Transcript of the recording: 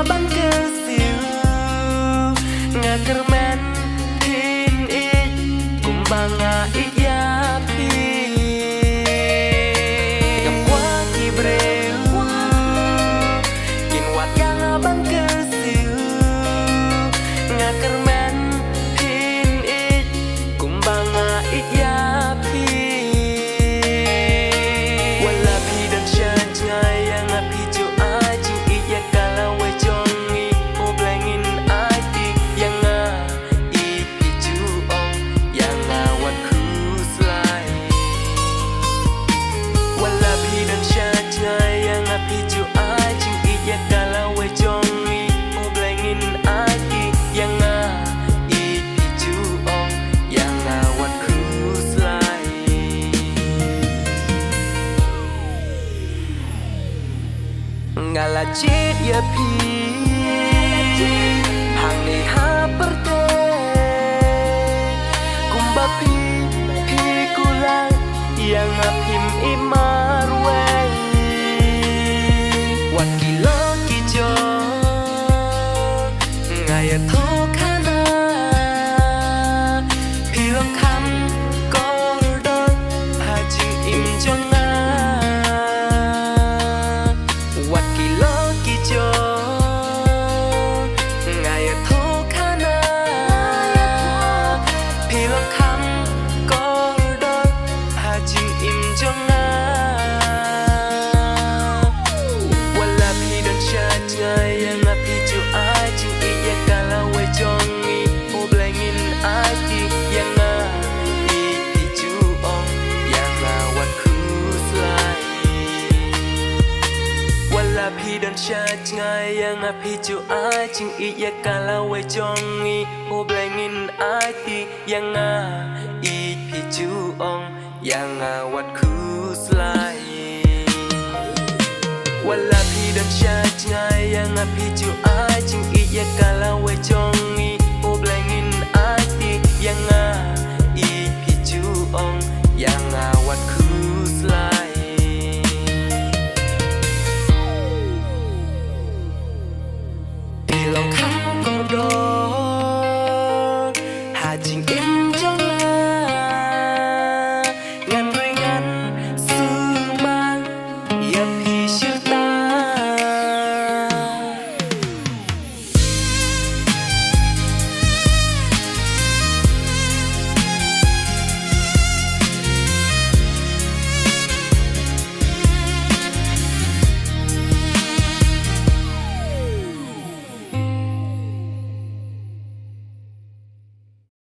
băng cơ siêu ngà cơ men tin ít cùng bà ngà ít ya pi gặp quá thì breu kin wat yang băng cơ siêu ngà cơ men tin ít cùng bà ngà ít ya pi wala pi dan shanjai yang api jo ajing iya kalau we jongi o blengin ati yang ipi ju ong yang awat kuslai wala pi dan shanjai yang api jo ajing iya kalau we jongi o blengin ati yang ipi ju ong yang awat kuslai ngala chit ya pi hang ni ha perte kumba pi kulang yang apim imar we wat kilo kijo ngaya tho khana pilong kham kordon hajing im jonga wat kilo kijo ngaya tho khana pilong kham kordon hajing im jonga wala pi dan shat yang api jo ajing iya kalau we jongi o blengin ati yang ipi ju ong yang awat kuslai wala pi dan shat yang api jo ajing iya kalau we jongi o blengin ati yang ipi ju ong yang awat kuslai wala pi dan shat yang api jo ajing iya kalau we jongi